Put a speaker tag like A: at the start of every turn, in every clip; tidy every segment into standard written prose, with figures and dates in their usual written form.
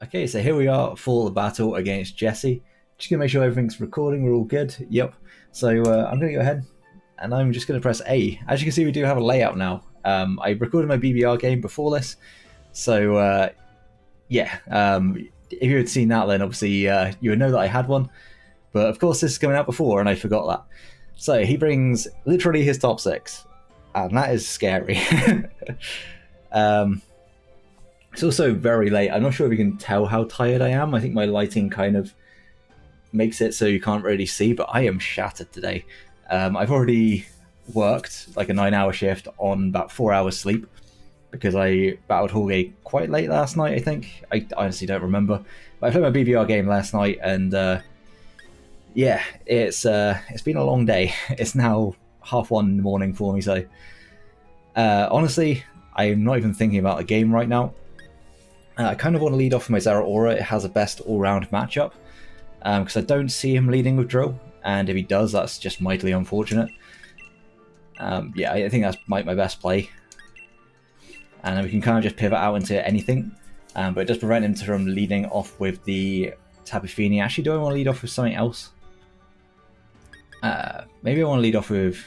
A: Okay, so here we are for the battle against Jesse. Just gonna make sure everything's recording, we're all good. Yep. So I'm gonna go ahead and I'm just gonna press A. As you can see, we do have a layout now. I recorded my BBR game before this, so yeah. If you had seen that, then obviously you would know that I had one. But of course, this is coming out before, and I forgot that. So he brings literally his top six, and that is scary. It's also very late. I'm not sure if you can tell how tired I am. I think my lighting kind of makes it so you can't really see, but I am shattered today. I've already worked like a 9-hour shift on about 4 hours sleep because I battled Hallgate quite late last night, I think. I honestly don't remember. But I played my BBR game last night, and yeah, it's been a long day. It's now 1:30 in the morning for me, so honestly, I'm not even thinking about the game right now. I kind of want to lead off with my Zeraora. It has a best all-round matchup, because I don't see him leading with Drill, and if he does, that's just mightily unfortunate. Yeah, I think that's my best play. And we can kind of just pivot out into anything, but it does prevent him from leading off with the Tapu Fini. Actually, do I want to lead off with something else? Maybe I want to lead off with...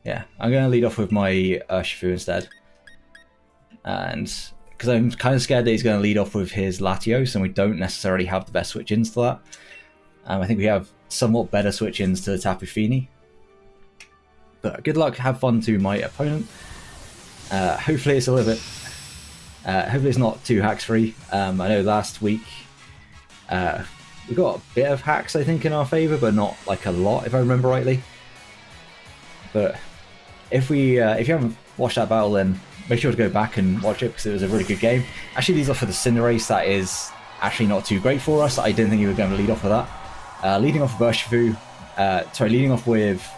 A: Yeah, I'm going to lead off with my Urshifu instead. And because I'm kind of scared that he's going to lead off with his Latios, and we don't necessarily have the best switch-ins to that. I think we have somewhat better switch-ins to the Tapu Fini. But good luck, have fun to my opponent. Hopefully it's a little bit... hopefully it's not too hacks-free. I know last week we got a bit of hacks, I think, in our favour, but not like a lot, if I remember rightly. But if you haven't watched that battle, then make sure to go back and watch it because it was a really good game. Actually, leads off with the Cinderace. That is actually not too great for us. I didn't think you were going to lead off with that. Leading off with Urshifu, leading off with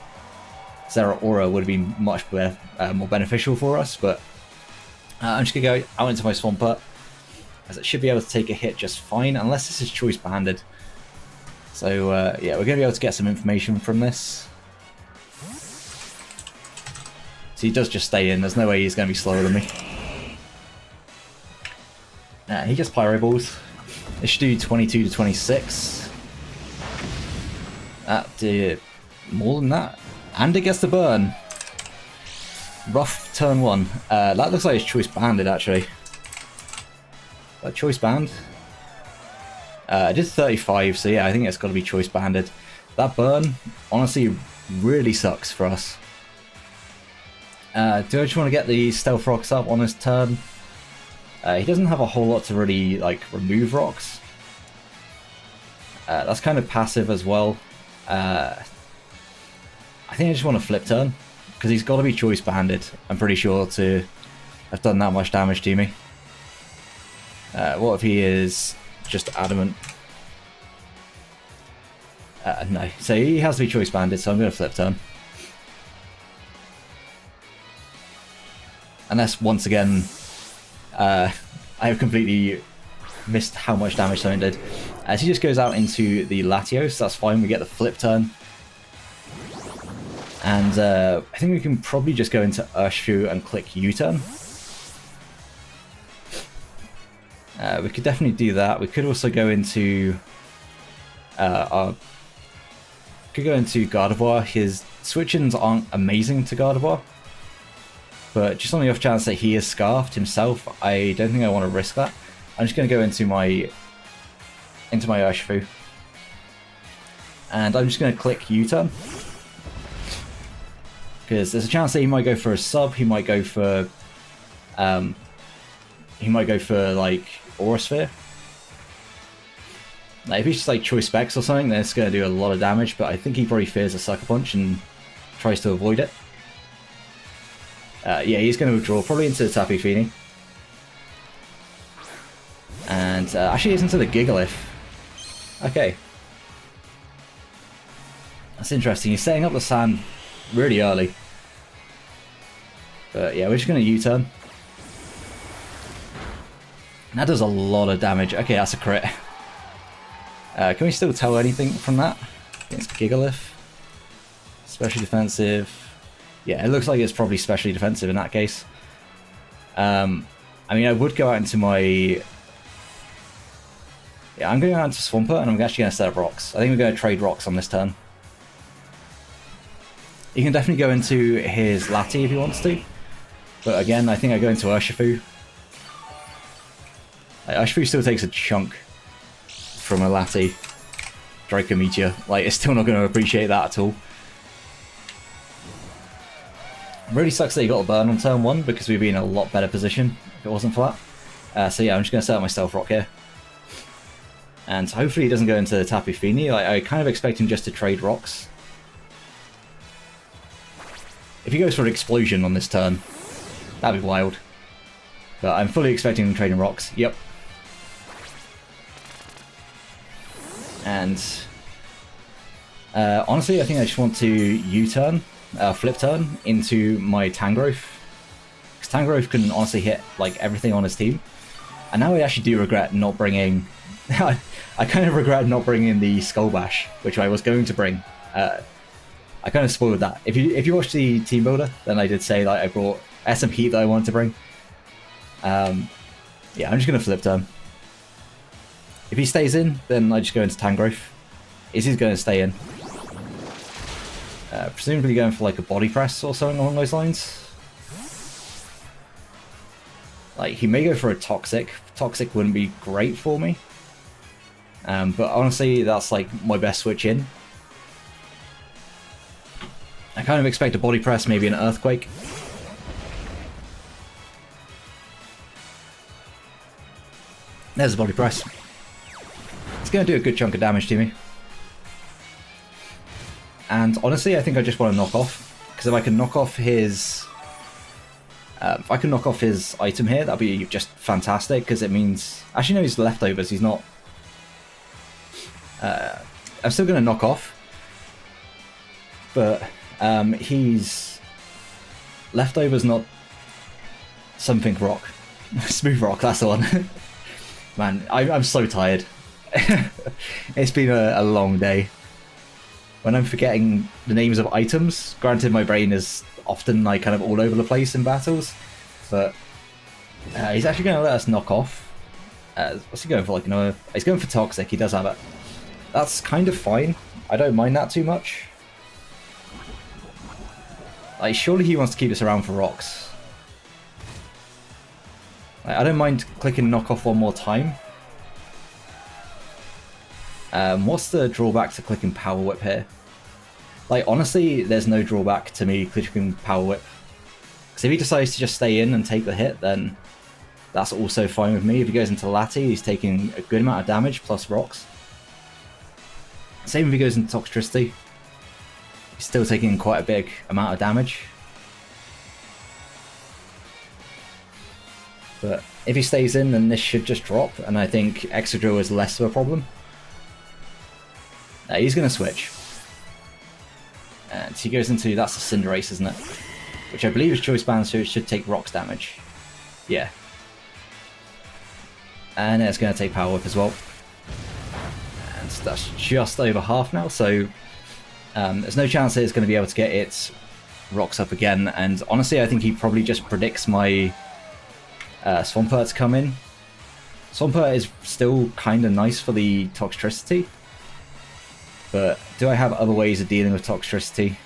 A: Zeraora would have been much better, more beneficial for us. But I'm just going to go out into my Swampert, as it should be able to take a hit just fine, unless this is choice banded. So yeah, we're going to be able to get some information from this. So he does just stay in. There's no way he's going to be slower than me. He gets Pyro Balls. It should do 22 to 26. That did more than that. And it gets the burn. Rough turn one. That looks like it's choice banded, actually. That choice banned? It did 35, so yeah, I think it's got to be choice banded. That burn, honestly, really sucks for us. Do I just want to get the Stealth Rocks up on his turn? He doesn't have a whole lot to really like remove rocks. That's kind of passive as well. I think I just want to flip turn because he's got to be choice banded. I'm pretty sure to have done that much damage to me. What if he is just adamant? No, so he has to be choice banded, so I'm going to flip turn. Unless, once again, I have completely missed how much damage something did. As he just goes out into the Latios, that's fine, we get the flip turn. And I think we can probably just go into Urshifu and click U-turn. We could definitely do that. We could also go into Gardevoir. His switch-ins aren't amazing to Gardevoir. But just on the off chance that he is scarfed himself, I don't think I want to risk that. I'm just going to go into my Urshifu. And I'm just going to click U-turn. Because there's a chance that he might go for a sub, he might go for like Aura Sphere. Like, if he's just like choice specs or something, then it's going to do a lot of damage, but I think he probably fears a Sucker Punch and tries to avoid it. Yeah, he's going to withdraw, probably into the Tapu Fini. And actually he's into the Gigalith. Okay. That's interesting, he's setting up the sand really early. But yeah, we're just going to U-turn. That does a lot of damage. Okay, that's a crit. Can we still tell anything from that? Against Gigalith? Especially defensive. Yeah, it looks like it's probably specially defensive in that case. I mean, I would go out into my Yeah, I'm going out to Swampert, and I'm actually going to set up rocks. I think we're going to trade rocks on this turn. He can definitely go into his Lati if he wants to. But again, I think I go into Urshifu. Like, Urshifu still takes a chunk from a Lati. Draco Meteor. Like, it's still not going to appreciate that at all. Really sucks that he got a burn on turn 1 because we'd be in a lot better position if it wasn't for that. So yeah, I'm just going to set up my Stealth Rock here. And hopefully he doesn't go into Tapu Fini. Like, I kind of expect him just to trade rocks. If he goes for an Explosion on this turn, that'd be wild. But I'm fully expecting him trading rocks. Yep. And honestly, I think I just want to U-turn, flip turn into my Tangrowth. Because Tangrowth can honestly hit like everything on his team. And now I actually do regret not bringing... I kind of regret not bringing the Skull Bash, which I was going to bring. I kind of spoiled that. If you watch the team builder, then I did say like I brought some heat that I wanted to bring. Yeah, I'm just going to flip turn. If he stays in, then I just go into Tangrowth. Is he going to stay in? Presumably going for like a body press or something along those lines. Like, he may go for a Toxic. Toxic wouldn't be great for me. But honestly, that's like my best switch in. I kind of expect a body press, maybe an Earthquake. There's a body press. It's going to do a good chunk of damage to me. And honestly, I think I just want to knock off. Because if I can knock off his... if I can knock off his item here, that'd be just fantastic. Because it means... Actually, no, he's leftovers. He's not... I'm still going to knock off. But he's... Leftovers, not... Something rock. Smooth rock, that's the one. Man, I'm so tired. It's been a long day. When I'm forgetting the names of items, granted my brain is often like kind of all over the place in battles, but he's actually going to let us knock off. What's he going for? Like another? He's going for Toxic. He does have it. That's kind of fine. I don't mind that too much. Like, surely he wants to keep us around for rocks. Like, I don't mind clicking knock off one more time. What's the drawback to clicking Power Whip here? Like, honestly, there's no drawback to me clicking Power Whip. Because if he decides to just stay in and take the hit, then that's also fine with me. If he goes into Lati, he's taking a good amount of damage plus rocks. Same if he goes into Toxtricity. He's still taking quite a big amount of damage. But if he stays in, then this should just drop, and I think Excadrill is less of a problem. He's going to switch. And he goes into, that's a Cinderace, isn't it? Which I believe is Choice Band, so it should take rocks damage. Yeah. And it's going to take Power Whip as well. And that's just over half now, so there's no chance that it's going to be able to get its rocks up again. And honestly, I think he probably just predicts my Swampert to come in. Swampert is still kind of nice for the Toxtricity. But do I have other ways of dealing with Toxtricity?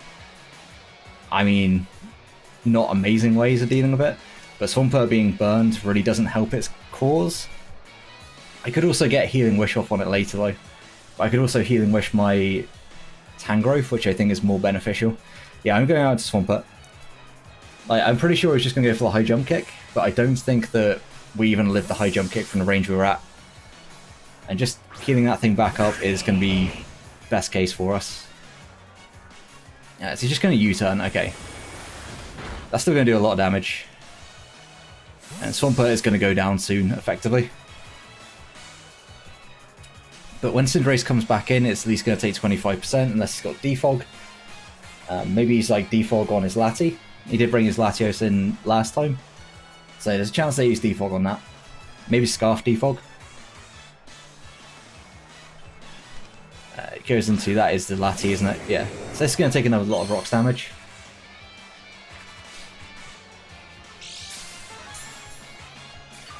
A: I mean, not amazing ways of dealing with it. But Swampert being burned really doesn't help its cause. I could also get Healing Wish off on it later though. But I could also Healing Wish my Tangrowth, which I think is more beneficial. Yeah, I'm going out to Swampert. Like, I'm pretty sure he's just going to go for the high jump kick, but I don't think that we even lived the high jump kick from the range we were at. And just healing that thing back up is going to be best case for us. Yeah, so he's just going to U-turn. Okay. That's still going to do a lot of damage. And Swampert is going to go down soon, effectively. But when Cinderace comes back in, it's at least going to take 25%, unless he's got Defog. Maybe he's like Defog on his Lati. He did bring his Latios in last time. So there's a chance they use Defog on that. Maybe Scarf Defog. It goes into, that is the Lati, isn't it? Yeah. So this is going to take another lot of rocks damage.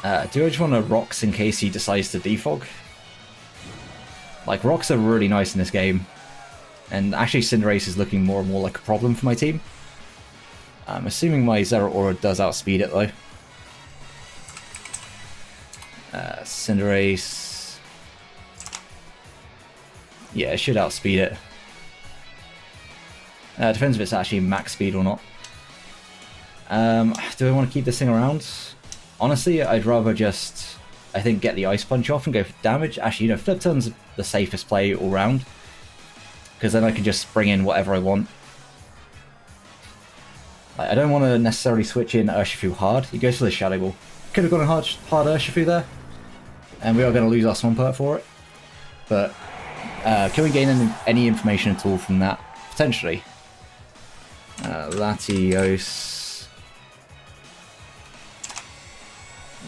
A: Do I just want to rocks in case he decides to Defog? Like, rocks are really nice in this game. And actually Cinderace is looking more and more like a problem for my team. I'm assuming my Zeraora does outspeed it though. Cinderace... yeah, it should outspeed it. Depends if it's actually max speed or not. Do I want to keep this thing around? Honestly, I'd rather just, I think, get the Ice Punch off and go for damage. Actually, you know, Flip Turn's the safest play all round. Because then I can just bring in whatever I want. Like, I don't want to necessarily switch in Urshifu hard. He goes for the Shadow Ball. Could have gone a hard Urshifu there. And we are going to lose our Swampert for it. But can we gain any information at all from that? Potentially. Latios.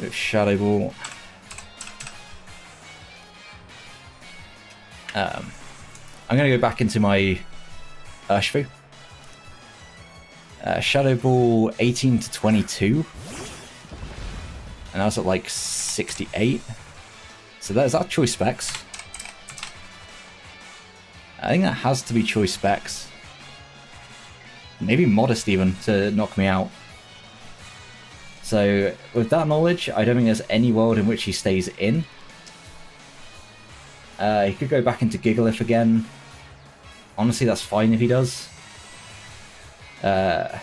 A: With Shadow Ball. I'm going to go back into my Urshifu. Shadow Ball 18 to 22. And I was at like 68. So is that choice specs? I think that has to be choice specs. Maybe modest even to knock me out. So with that knowledge, I don't think there's any world in which he stays in. He could go back into Gigalith again. Honestly, that's fine if he does. I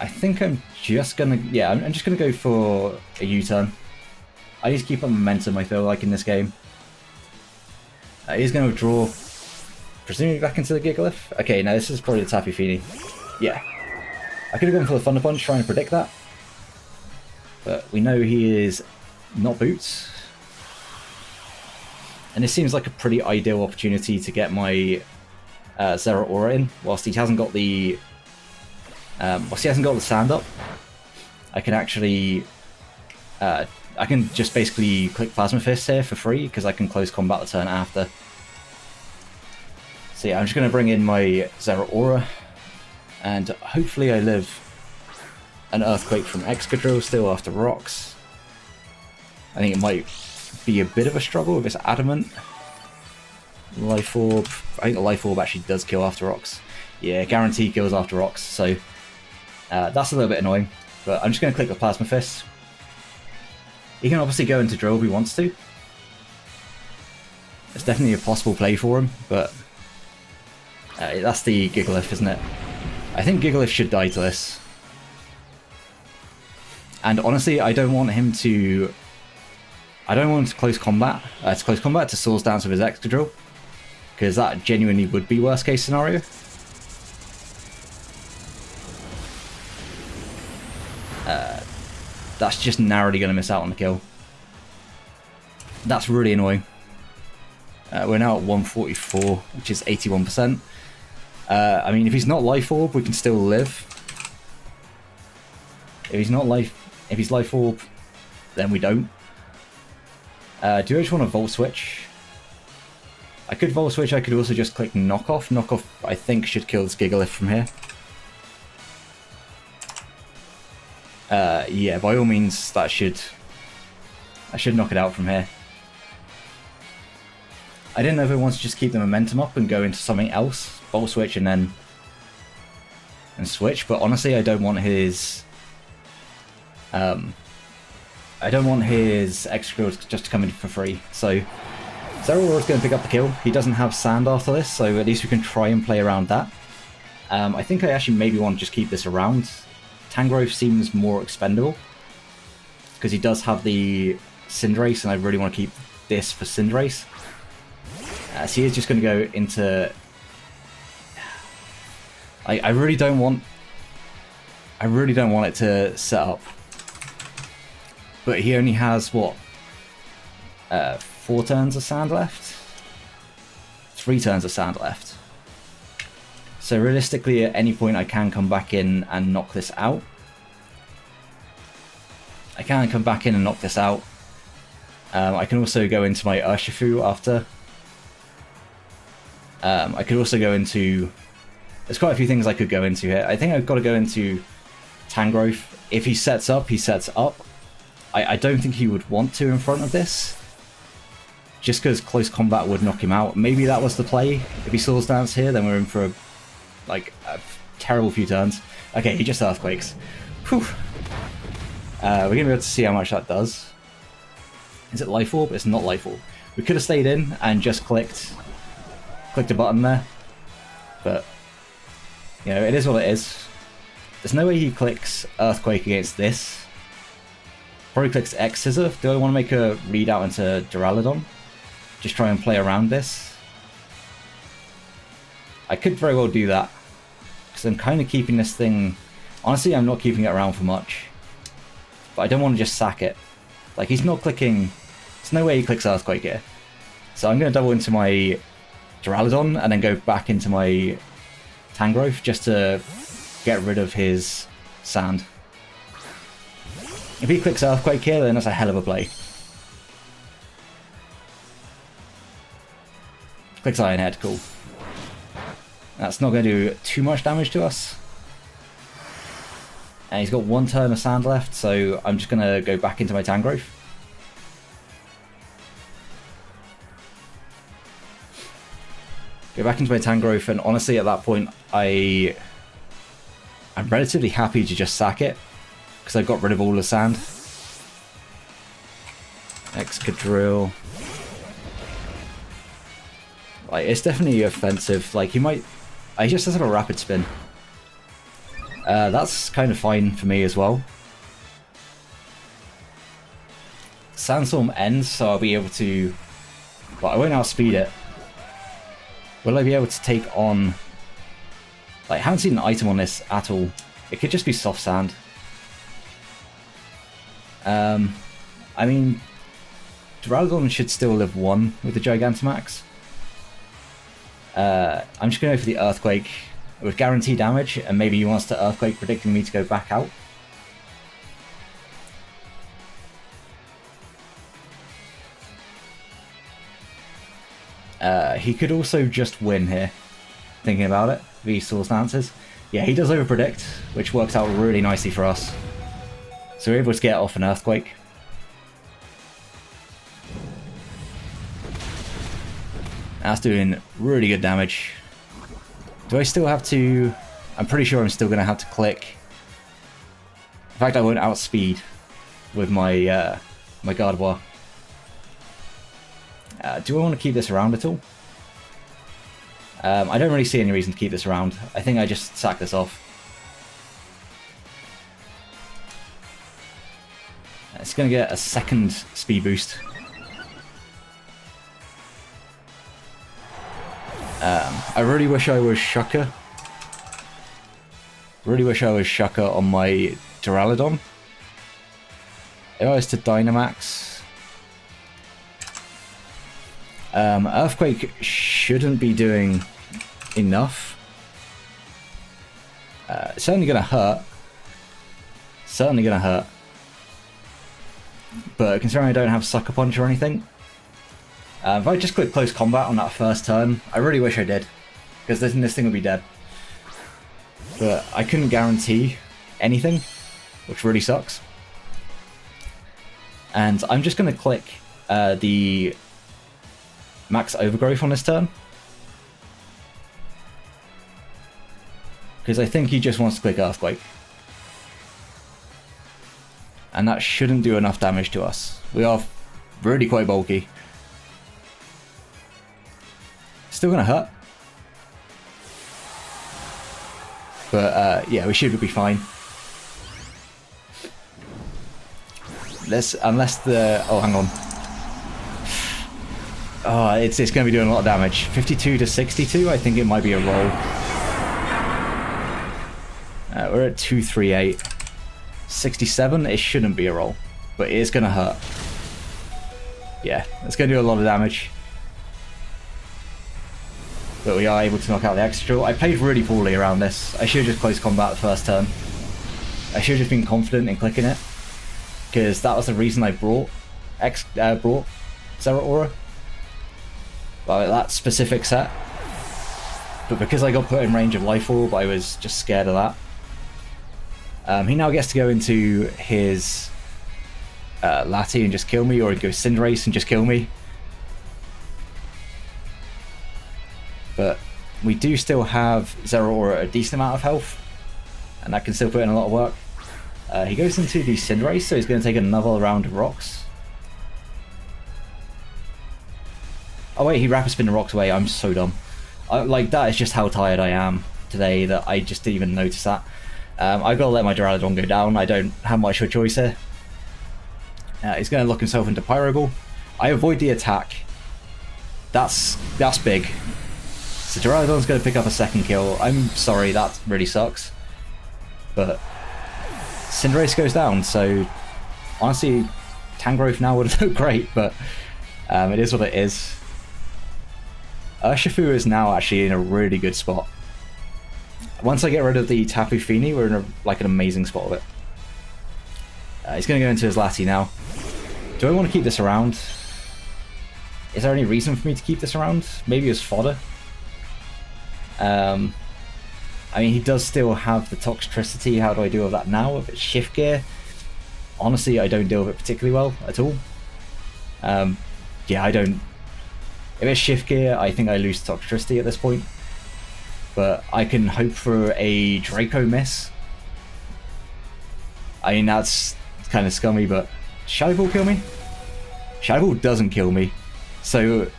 A: think I'm just gonna... yeah, I'm just gonna go for a U-turn. I need to keep up momentum, I feel like, in this game. He's gonna withdraw, presumably back into the Gigalith. Okay, now this is probably the Tapu Fini. Yeah. I could have gone for the Thunder Punch, trying to predict that. But we know he is not Boots. And this seems like a pretty ideal opportunity to get my Zeraora in, whilst he hasn't got the sand up. I can actually I can just basically click Plasma Fist here for free because I can close combat the turn after. So yeah, I'm just going to bring in my Zeraora, and hopefully I live an Earthquake from Excadrill still after Rocks. I think it might be a bit of a struggle if it's Adamant. Life Orb. I think the Life Orb actually does kill after Rocks. Yeah, guarantee kills after Rocks, so that's a little bit annoying. But I'm just going to click the Plasma Fist. He can obviously go into Drill if he wants to. It's definitely a possible play for him, but that's the Gigalith, isn't it? I think Gigalith should die to this. And honestly, I don't want him to... I don't want him to close combat. To close combat to Swords Dance with his Excadrill, because that genuinely would be worst case scenario. That's just narrowly going to miss out on the kill. That's really annoying. We're now at 144, which is 81%. I mean, if he's not Life Orb, we can still live. If he's Life Orb, then we don't. Do I just want to Volt Switch? I could Volt Switch, I could also just click Knock Off. Knock Off, I think, should kill this Gigalith from here. Yeah, by all means, that should knock it out from here. I didn't know if I wanted to just keep the momentum up and go into something else, Volt Switch and switch, but honestly, I don't want his Excadrill just to come in for free. So Zeraora is going to pick up the kill. He doesn't have sand after this, so at least we can try and play around that. I think I actually maybe want to just keep this around. Tangrowth seems more expendable because he does have the Cinderace, and I really want to keep this for Cinderace. So he is just going to go into... I really don't want it to set up. But he only has, what, 4 turns of sand left? 3 turns of sand left. So realistically, at any point I can come back in and knock this out. I can come back in and knock this out. I can also go into my Urshifu after. I could also go into... There's quite a few things I could go into here. I think I've got to go into Tangrowth. If he sets up, he sets up. I don't think he would want to in front of this. Just because close combat would knock him out. Maybe that was the play. If he Swords Dance here, then we're in for a terrible few turns. Okay, he just Earthquakes. Whew. We're going to be able to see how much that does. Is it Life Orb? It's not Life Orb. We could have stayed in and just clicked a button there. But, you know, it is what it is. There's no way he clicks Earthquake against this. Probably clicks X Scissor. Do I want to make a readout into Duraludon? Just try and play around this. I could very well do that. Because I'm kind of keeping this thing... Honestly, I'm not keeping it around for much. But I don't want to just sack it. Like, he's not clicking... There's no way he clicks Earthquake here. So I'm going to double into my Duraludon and then go back into my Tangrowth just to get rid of his Sand. If he clicks Earthquake here, then that's a hell of a play. Clicks Iron Head, cool. That's not going to do too much damage to us. And he's got one turn of Sand left, so I'm just going to go back into my Tangrowth. Go back into my Tangrowth, and honestly at that point I'm relatively happy to just sack it, because I got rid of all the Sand. Excadrill. Like, it's definitely offensive. Like, he just does have a Rapid Spin. That's kind of fine for me as well. Sandstorm ends, so I'll be able to... Well, I won't outspeed it. Will I be able to take on... Like, I haven't seen an item on this at all. It could just be Soft Sand. I mean, Duraludon should still live 1 with the Gigantamax. I'm just going to go for the Earthquake with guaranteed damage, and maybe he wants to Earthquake, predicting me to go back out. He could also just win here, thinking about it, these Swords Dances. Yeah, he does overpredict, which works out really nicely for us. So we're able to get off an Earthquake. That's doing really good damage. Do I still have to... I'm pretty sure I'm still going to have to click. In fact, I won't outspeed with my my Gardevoir. Do I want to keep this around at all? I don't really see any reason to keep this around. I think I just sack this off. It's going to get a second speed boost. I really wish I was Shucker. Really wish I was Shucker on my Duraludon. If I was to Dynamax... Earthquake shouldn't be doing enough. It's certainly going to hurt. Certainly going to hurt. But considering I don't have Sucker Punch or anything, if I just click Close Combat on that first turn, I really wish I did, because this thing would be dead. But I couldn't guarantee anything, which really sucks. And I'm just going to click the Max Overgrowth on this turn, because I think he just wants to click Earthquake. And that shouldn't do enough damage to us. We are really quite bulky. Still gonna hurt. But yeah, we should be fine. Unless the... Oh, hang on. Oh, it's going to be doing a lot of damage. 52 to 62, I think it might be a roll. We're at 238. 67, it shouldn't be a roll, but it is going to hurt. Yeah, it's going to do a lot of damage. But we are able to knock out the Excadrill. I played really poorly around this. I should have just close combat the first turn. I should have just been confident in clicking it, because that was the reason I brought Zeraora. Like that specific set. But because I got put in range of Life Orb, I was just scared of that. He now gets to go into his Lati and just kill me, or he'd go Cinderace and just kill me. But we do still have Zeraora a decent amount of health, and that can still put in a lot of work. He goes into the Cinderace, so he's going to take another round of rocks. Oh wait, he Rapid Spin the rocks away. I'm so dumb. Like, that is just how tired I am today that I just didn't even notice that. I've got to let my Duraludon go down. I don't have much of a choice here. He's going to lock himself into Pyro Ball. I avoid the attack. That's big. So Duraludon's going to pick up a second kill. I'm sorry, that really sucks. But Cinderace goes down, so honestly, Tangrowth now would look great, but it is what it is. Urshifu is now actually in a really good spot. Once I get rid of the Tapu Fini, we're in an amazing spot of it. He's going to go into his Lati now. Do I want to keep this around? Is there any reason for me to keep this around? Maybe as fodder? I mean, he does still have the Toxtricity. How do I deal with that now? If it's Shift Gear, honestly, I don't deal with it particularly well at all. Yeah, I don't. If it's Shift Gear, I think I lose Toxtricity at this point. But I can hope for a Draco miss. I mean, that's kind of scummy, but Shadow Ball kill me? Shadow Ball doesn't kill me. So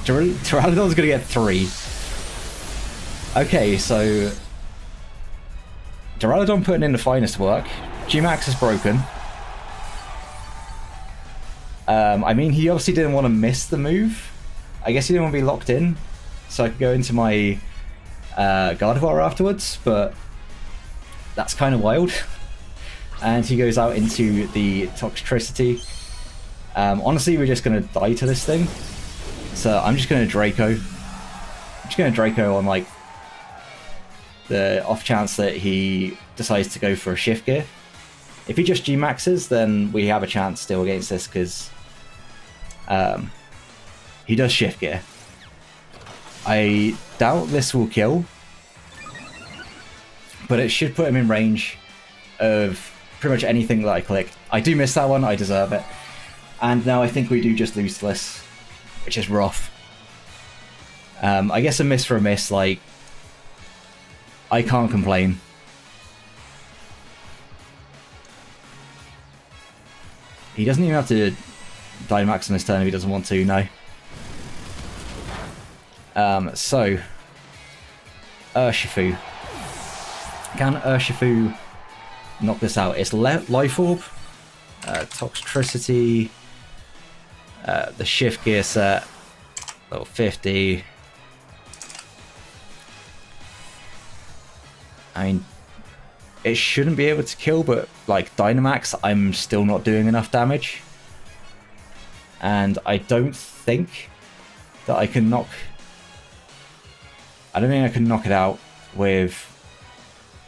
A: Duraludon's gonna get 3. Okay, so Duraludon putting in the finest work. Gmax is broken. I mean, he obviously didn't want to miss the move. I guess he didn't want to be locked in, so I could go into my Gardevoir afterwards, but that's kind of wild. And he goes out into the Toxtricity. Honestly, we're just going to die to this thing. So I'm just going to Draco. I'm just going to Draco on, like, the off chance that he decides to go for a Shift Gear. If he just G-Maxes, then we have a chance still against this, because he does Shift Gear. I doubt this will kill, but it should put him in range of pretty much anything that I click. I do miss that one, I deserve it. And now I think we do just lose to this, which is rough. I guess a miss for a miss, like, I can't complain. He doesn't even have to Dynamax on his turn if he doesn't want to, no. So, Urshifu. Can Urshifu knock this out? It's Life Orb, Toxtricity, the Shift Gear set, level 50. I mean, it shouldn't be able to kill, but like Dynamax, I'm still not doing enough damage. And I don't think that I can knock... I don't think I can knock it out with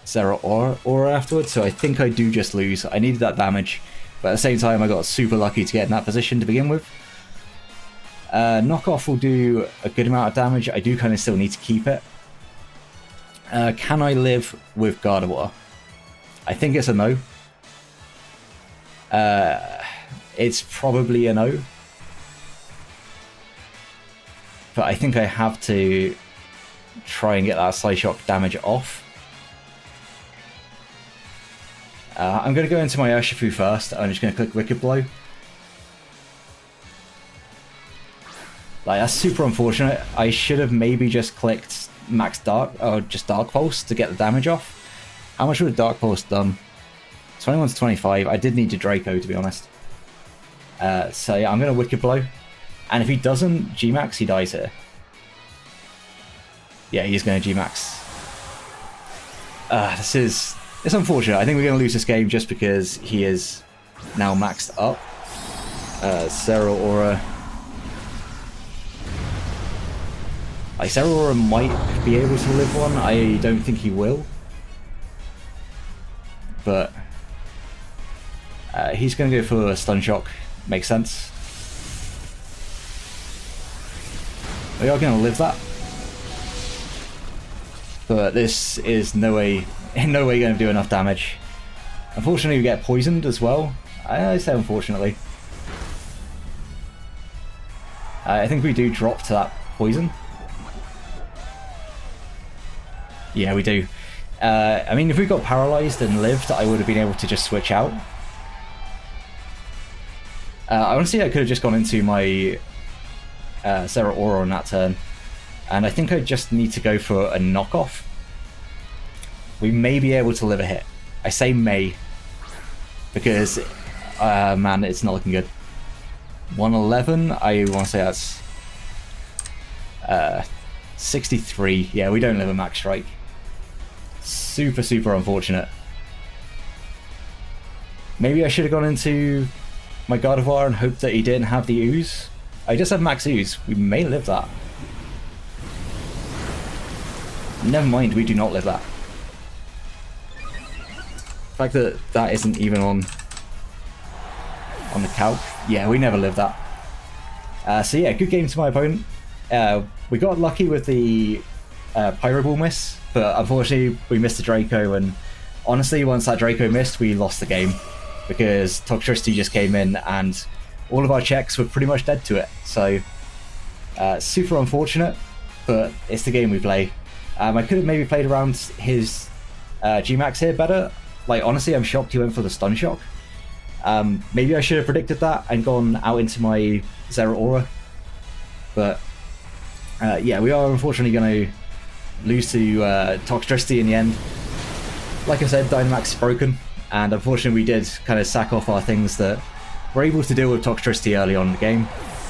A: Zeraora afterwards, so I think I do just lose. I needed that damage, but at the same time I got super lucky to get in that position to begin with. Knockoff will do a good amount of damage. I do kind of still need to keep it. Can I live with Gardevoir? I think it's a no. It's probably a no. But I think I have to try and get that Psyshock damage off. I'm going to go into my Urshifu first. I'm just going to click Wicked Blow. Like, that's super unfortunate. I should have maybe just clicked Max Dark, or just Dark Pulse to get the damage off. How much would a Dark Pulse done? 21 to 25. I did need to Draco, to be honest. So yeah, I'm going to Wicked Blow. And if he doesn't G-Max, he dies here. Yeah, he's going to G-Max. It's unfortunate. I think we're going to lose this game just because he is now maxed up. Zeraora. Like, Zeraora might be able to live one. I don't think he will. But he's going to go for a Stun Shock. Makes sense. We are going to live that. But this is in no way going to do enough damage. Unfortunately, we get poisoned as well. I say unfortunately. I think we do drop to that poison. Yeah, we do. I mean, if we got paralyzed and lived, I would have been able to just switch out. Honestly, I could have just gone into my Zeraora on that turn. And I think I just need to go for a knockoff. We may be able to live a hit. I say may, because, man, it's not looking good. 111, I want to say that's 63. Yeah, we don't live a max strike. Super, super unfortunate. Maybe I should have gone into my Gardevoir and hoped that he didn't have the ooze. I just have max ooze. We may live that. Never mind, we do not live that. The fact that that isn't even on the calc. Yeah, we never live that. So yeah, good game to my opponent. We got lucky with the Pyro Ball miss, but unfortunately we missed the Draco, and honestly once that Draco missed we lost the game because Toxtricity just came in and all of our checks were pretty much dead to it. So super unfortunate, but it's the game we play. I could have maybe played around his Gmax here better. Like, honestly, I'm shocked he went for the Stun Shock. Maybe I should have predicted that and gone out into my Zeraora. But yeah, we are unfortunately going to lose to Toxtricity in the end. Like I said, Dynamax is broken, and unfortunately we did kind of sack off our things that were able to deal with Toxtricity early on in the game.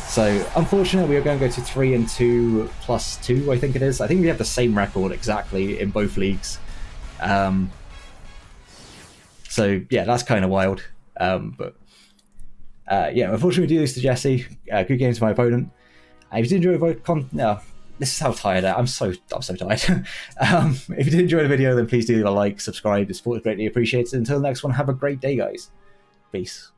A: So, unfortunately, we are going to go to 3-2 plus 2, I think it is. I think we have the same record exactly in both leagues. So, yeah, that's kind of wild. But, yeah, unfortunately, we do lose to Jesse. Good game to my opponent. If you did enjoy no, this is how tired I am. I'm so tired. If you did enjoy the video, then please do leave a like, subscribe. The support is greatly appreciated. Until the next one, have a great day, guys. Peace.